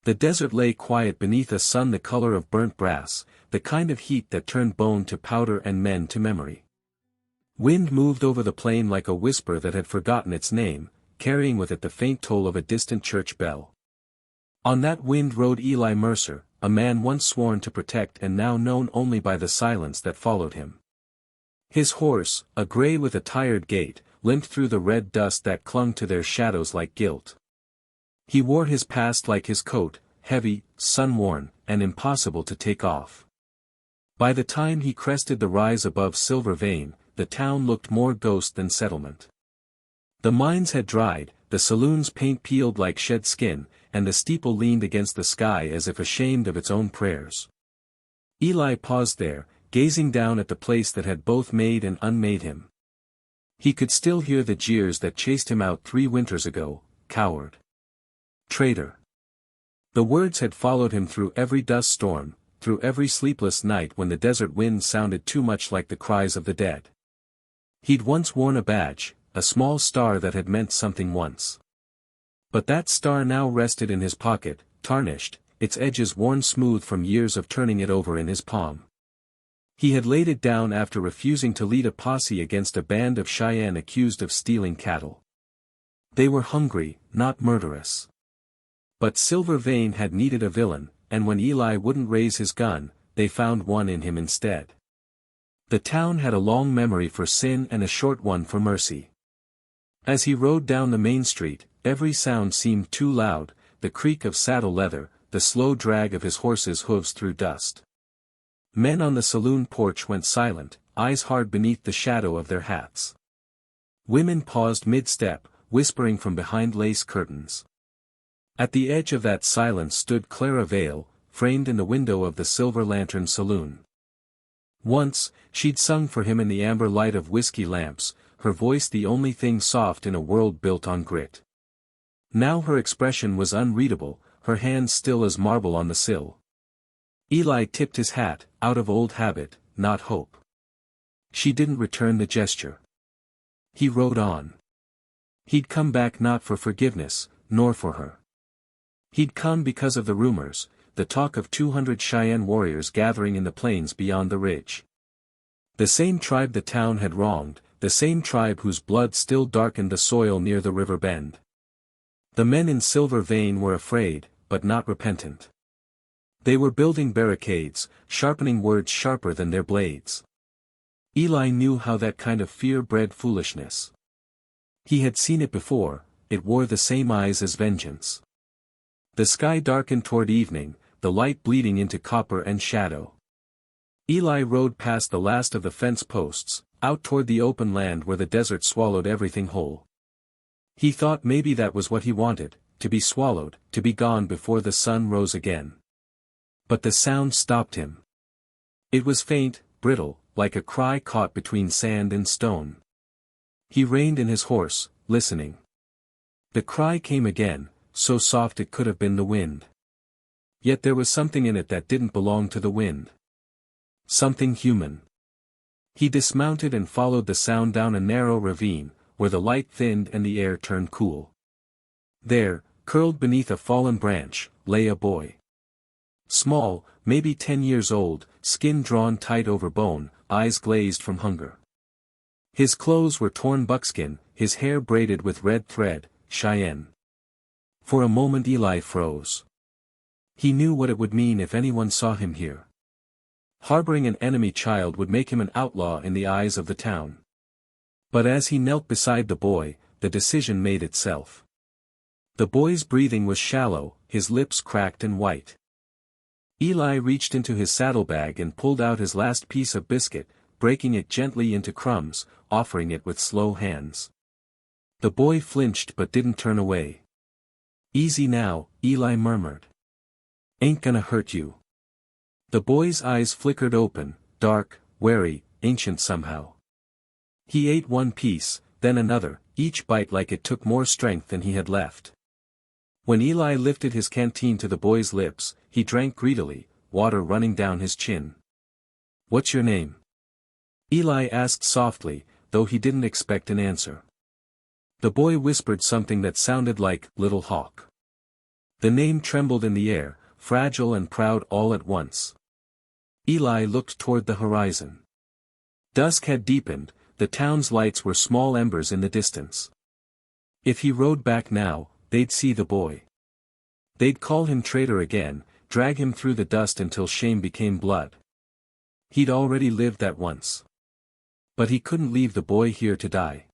The desert lay quiet beneath a sun the color of burnt brass, the kind of heat that turned bone to powder and men to memory. Wind moved over the plain like a whisper that had forgotten its name, carrying with it the faint toll of a distant church bell. On that wind rode Eli Mercer, a man once sworn to protect and now known only by the silence that followed him. His horse, a gray with a tired gait, limped through the red dust that clung to their shadows like guilt. He wore his past like his coat, heavy, sun-worn, and impossible to take off. By the time he crested the rise above Silver Vein, the town looked more ghost than settlement. The mines had dried, the saloon's paint peeled like shed skin, and the steeple leaned against the sky as if ashamed of its own prayers. Eli paused there, gazing down at the place that had both made and unmade him. He could still hear the jeers that chased him out 3 winters ago, coward. Traitor. The words had followed him through every dust storm, through every sleepless night when the desert wind sounded too much like the cries of the dead. He'd once worn a badge, a small star that had meant something once. But that star now rested in his pocket, tarnished, its edges worn smooth from years of turning it over in his palm. He had laid it down after refusing to lead a posse against a band of Cheyenne accused of stealing cattle. They were hungry, not murderous. But Silver Vein had needed a villain, and when Eli wouldn't raise his gun, they found one in him instead. The town had a long memory for sin and a short one for mercy. As he rode down the main street, every sound seemed too loud, the creak of saddle leather, the slow drag of his horse's hooves through dust. Men on the saloon porch went silent, eyes hard beneath the shadow of their hats. Women paused mid-step, whispering from behind lace curtains. At the edge of that silence stood Clara Vale, framed in the window of the Silver Lantern Saloon. Once, she'd sung for him in the amber light of whiskey lamps, her voice the only thing soft in a world built on grit. Now her expression was unreadable, her hands still as marble on the sill. Eli tipped his hat, out of old habit, not hope. She didn't return the gesture. He rode on. He'd come back not for forgiveness, nor for her. He'd come because of the rumors, the talk of 200 Cheyenne warriors gathering in the plains beyond the ridge. The same tribe the town had wronged, the same tribe whose blood still darkened the soil near the river bend. The men in Silver Vein were afraid, but not repentant. They were building barricades, sharpening words sharper than their blades. Eli knew how that kind of fear bred foolishness. He had seen it before, it wore the same eyes as vengeance. The sky darkened toward evening, the light bleeding into copper and shadow. Eli rode past the last of the fence posts, out toward the open land where the desert swallowed everything whole. He thought maybe that was what he wanted, to be swallowed, to be gone before the sun rose again. But the sound stopped him. It was faint, brittle, like a cry caught between sand and stone. He reined in his horse, listening. The cry came again, so soft it could have been the wind. Yet there was something in it that didn't belong to the wind. Something human. He dismounted and followed the sound down a narrow ravine, where the light thinned and the air turned cool. There, curled beneath a fallen branch, lay a boy. Small, maybe 10 years old, skin drawn tight over bone, eyes glazed from hunger. His clothes were torn buckskin, his hair braided with red thread, Cheyenne. For a moment Eli froze. He knew what it would mean if anyone saw him here. Harboring an enemy child would make him an outlaw in the eyes of the town. But as he knelt beside the boy, the decision made itself. The boy's breathing was shallow, his lips cracked and white. Eli reached into his saddlebag and pulled out his last piece of biscuit, breaking it gently into crumbs, offering it with slow hands. The boy flinched but didn't turn away. "Easy now," Eli murmured. "Ain't gonna hurt you." The boy's eyes flickered open, dark, wary, ancient somehow. He ate one piece, then another, each bite like it took more strength than he had left. When Eli lifted his canteen to the boy's lips, he drank greedily, water running down his chin. "What's your name?" Eli asked softly, though he didn't expect an answer. The boy whispered something that sounded like, "Little Hawk." The name trembled in the air, fragile and proud all at once. Eli looked toward the horizon. Dusk had deepened, the town's lights were small embers in the distance. If he rode back now, they'd see the boy. They'd call him traitor again, drag him through the dust until shame became blood. He'd already lived that once. But he couldn't leave the boy here to die.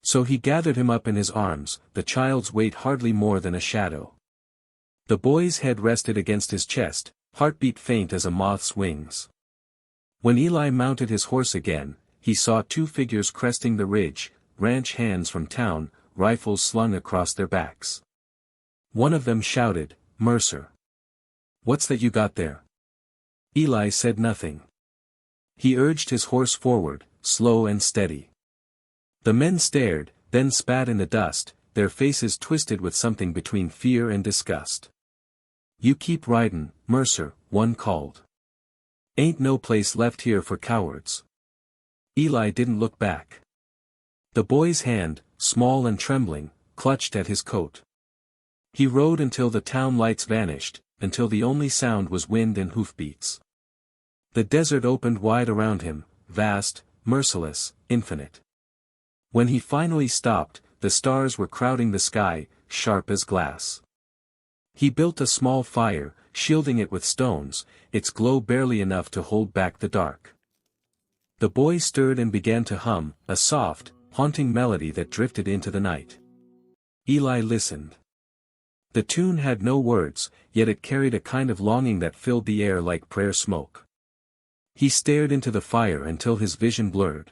So he gathered him up in his arms, the child's weight hardly more than a shadow. The boy's head rested against his chest, heartbeat faint as a moth's wings. When Eli mounted his horse again, he saw two figures cresting the ridge, ranch hands from town, rifles slung across their backs. One of them shouted, "Mercer. What's that you got there?" Eli said nothing. He urged his horse forward, slow and steady. The men stared, then spat in the dust, their faces twisted with something between fear and disgust. "You keep ridin', Mercer," one called. "Ain't no place left here for cowards." Eli didn't look back. The boy's hand, small and trembling, clutched at his coat. He rode until the town lights vanished, until the only sound was wind and hoofbeats. The desert opened wide around him, vast, merciless, infinite. When he finally stopped, the stars were crowding the sky, sharp as glass. He built a small fire, shielding it with stones, its glow barely enough to hold back the dark. The boy stirred and began to hum, a soft, haunting melody that drifted into the night. Eli listened. The tune had no words, yet it carried a kind of longing that filled the air like prayer smoke. He stared into the fire until his vision blurred.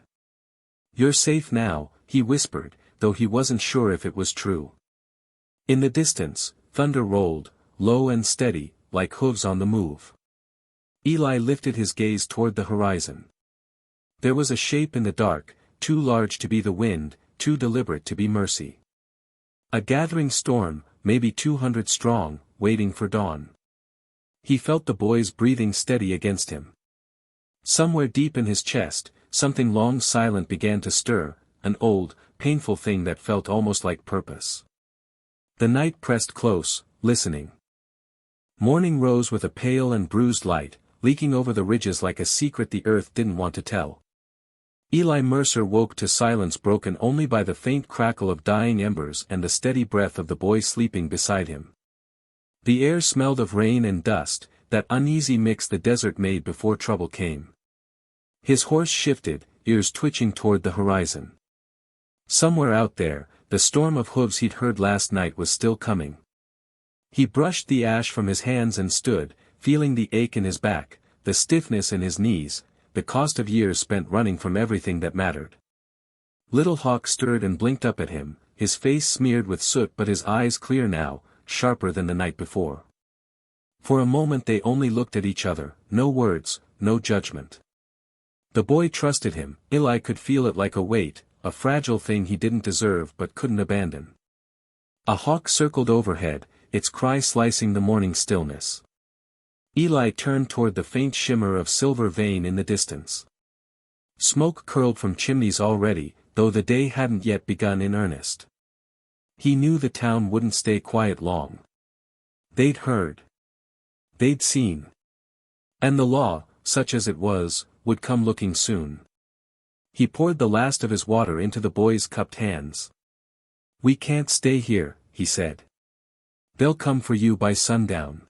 "You're safe now," he whispered, though he wasn't sure if it was true. In the distance, thunder rolled, low and steady, like hooves on the move. Eli lifted his gaze toward the horizon. There was a shape in the dark, too large to be the wind, too deliberate to be mercy. A gathering storm, maybe 200 strong, waiting for dawn. He felt the boy's breathing steady against him. Somewhere deep in his chest, something long silent began to stir, an old, painful thing that felt almost like purpose. The night pressed close, listening. Morning rose with a pale and bruised light, leaking over the ridges like a secret the earth didn't want to tell. Eli Mercer woke to silence broken only by the faint crackle of dying embers and the steady breath of the boy sleeping beside him. The air smelled of rain and dust, that uneasy mix the desert made before trouble came. His horse shifted, ears twitching toward the horizon. Somewhere out there, the storm of hooves he'd heard last night was still coming. He brushed the ash from his hands and stood, feeling the ache in his back, the stiffness in his knees, the cost of years spent running from everything that mattered. Little Hawk stirred and blinked up at him, his face smeared with soot but his eyes clear now, sharper than the night before. For a moment they only looked at each other, no words, no judgment. The boy trusted him. Eli could feel it like a weight, a fragile thing he didn't deserve but couldn't abandon. A hawk circled overhead, its cry slicing the morning stillness. Eli turned toward the faint shimmer of silver vein in the distance. Smoke curled from chimneys already, though the day hadn't yet begun in earnest. He knew the town wouldn't stay quiet long. They'd heard. They'd seen. And the law, such as it was, would come looking soon. He poured the last of his water into the boy's cupped hands. "We can't stay here," he said. "They'll come for you by sundown.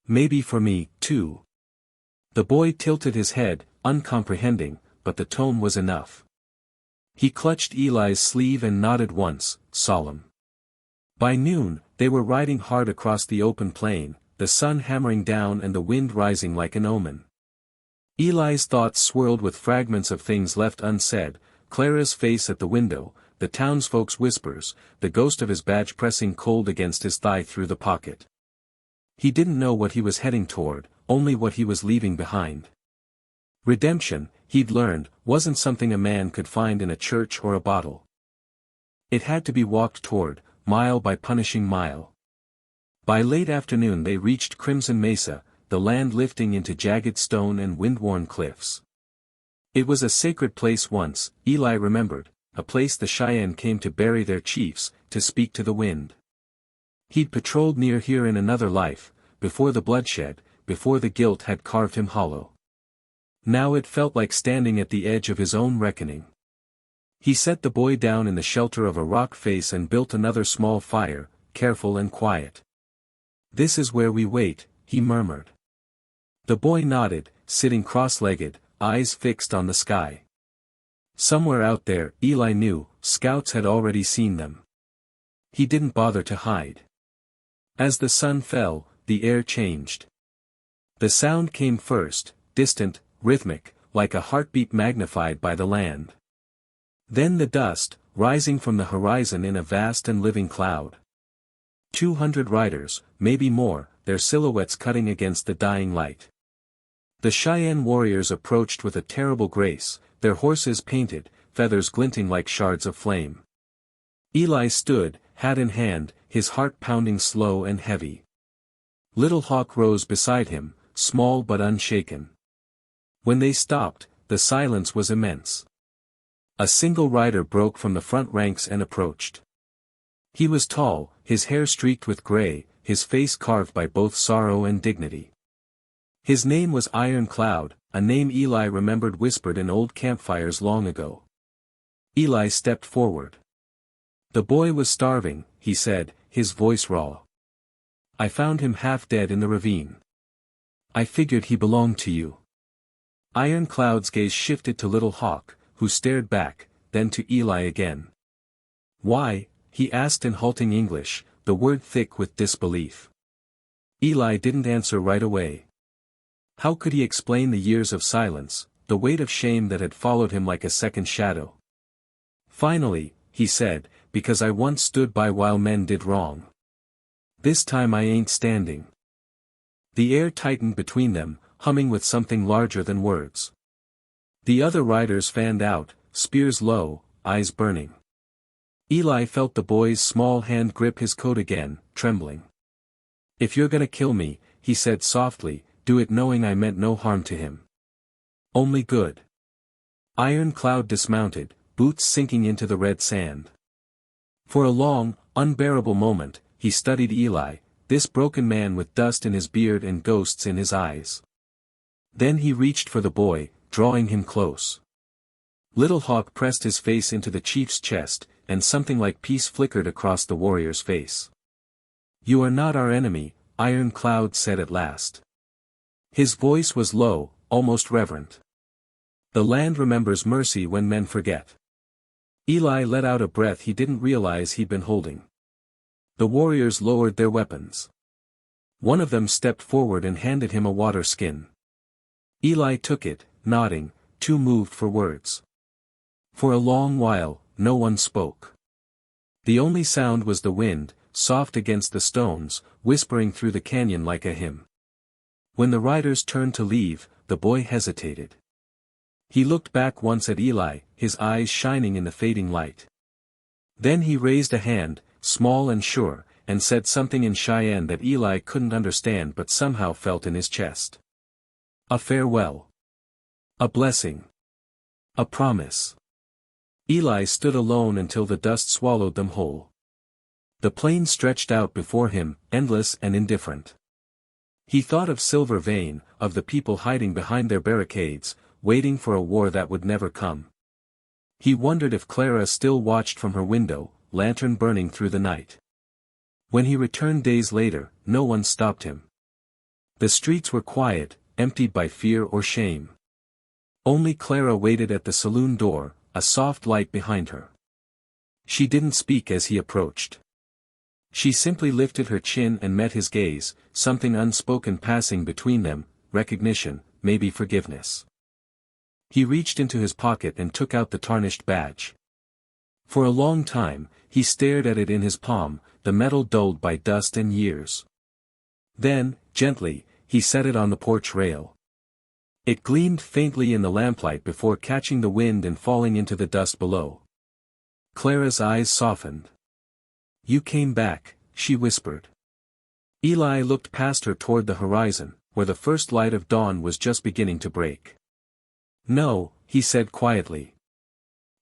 Maybe for me, too." The boy tilted his head, uncomprehending, but the tone was enough. He clutched Eli's sleeve and nodded once, solemn. By noon, they were riding hard across the open plain, the sun hammering down and the wind rising like an omen. Eli's thoughts swirled with fragments of things left unsaid, Clara's face at the window, the townsfolk's whispers, the ghost of his badge pressing cold against his thigh through the pocket. He didn't know what he was heading toward, only what he was leaving behind. Redemption, he'd learned, wasn't something a man could find in a church or a bottle. It had to be walked toward, mile by punishing mile. By late afternoon they reached Crimson Mesa, the land lifting into jagged stone and wind-worn cliffs. It was a sacred place once, Eli remembered, a place the Cheyenne came to bury their chiefs, to speak to the wind. He'd patrolled near here in another life, before the bloodshed, before the guilt had carved him hollow. Now it felt like standing at the edge of his own reckoning. He set the boy down in the shelter of a rock face and built another small fire, careful and quiet. "This is where we wait," he murmured. The boy nodded, sitting cross-legged, eyes fixed on the sky. Somewhere out there, Eli knew, scouts had already seen them. He didn't bother to hide. As the sun fell, the air changed. The sound came first, distant, rhythmic, like a heartbeat magnified by the land. Then the dust, rising from the horizon in a vast and living cloud. 200 riders, maybe more, their silhouettes cutting against the dying light. The Cheyenne warriors approached with a terrible grace, their horses painted, feathers glinting like shards of flame. Eli stood, hat in hand, his heart pounding slow and heavy. Little Hawk rose beside him, small but unshaken. When they stopped, the silence was immense. A single rider broke from the front ranks and approached. He was tall, his hair streaked with gray, his face carved by both sorrow and dignity. His name was Iron Cloud, a name Eli remembered whispered in old campfires long ago. Eli stepped forward. "The boy was starving," he said, his voice raw. "I found him half dead in the ravine. I figured he belonged to you." Iron Cloud's gaze shifted to Little Hawk, who stared back, then to Eli again. "Why?" he asked in halting English, the word thick with disbelief. Eli didn't answer right away. How could he explain the years of silence, the weight of shame that had followed him like a second shadow? Finally, he said, "Because I once stood by while men did wrong. This time I ain't standing." The air tightened between them, humming with something larger than words. The other riders fanned out, spears low, eyes burning. Eli felt the boy's small hand grip his coat again, trembling. "If you're gonna kill me," he said softly, "do it knowing I meant no harm to him. Only good." Iron Cloud dismounted, boots sinking into the red sand. For a long, unbearable moment, he studied Eli, this broken man with dust in his beard and ghosts in his eyes. Then he reached for the boy, drawing him close. Little Hawk pressed his face into the chief's chest, and something like peace flickered across the warrior's face. "You are not our enemy," Iron Cloud said at last. His voice was low, almost reverent. "The land remembers mercy when men forget." Eli let out a breath he didn't realize he'd been holding. The warriors lowered their weapons. One of them stepped forward and handed him a water skin. Eli took it, nodding, too moved for words. For a long while, no one spoke. The only sound was the wind, soft against the stones, whispering through the canyon like a hymn. When the riders turned to leave, the boy hesitated. He looked back once at Eli, his eyes shining in the fading light. Then he raised a hand, small and sure, and said something in Cheyenne that Eli couldn't understand but somehow felt in his chest. A farewell. A blessing. A promise. Eli stood alone until the dust swallowed them whole. The plain stretched out before him, endless and indifferent. He thought of Silver Vein, of the people hiding behind their barricades, waiting for a war that would never come. He wondered if Clara still watched from her window, lantern burning through the night. When he returned days later, no one stopped him. The streets were quiet, emptied by fear or shame. Only Clara waited at the saloon door, a soft light behind her. She didn't speak as he approached. She simply lifted her chin and met his gaze, something unspoken passing between them, recognition, maybe forgiveness. He reached into his pocket and took out the tarnished badge. For a long time, he stared at it in his palm, the metal dulled by dust and years. Then, gently, he set it on the porch rail. It gleamed faintly in the lamplight before catching the wind and falling into the dust below. Clara's eyes softened. "You came back," she whispered. Eli looked past her toward the horizon, where the first light of dawn was just beginning to break. "No," he said quietly.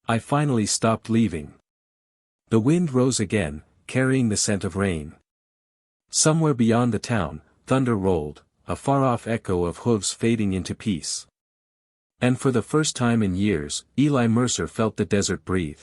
"I finally stopped leaving." The wind rose again, carrying the scent of rain. Somewhere beyond the town, thunder rolled, a far-off echo of hooves fading into peace. And for the first time in years, Eli Mercer felt the desert breathe.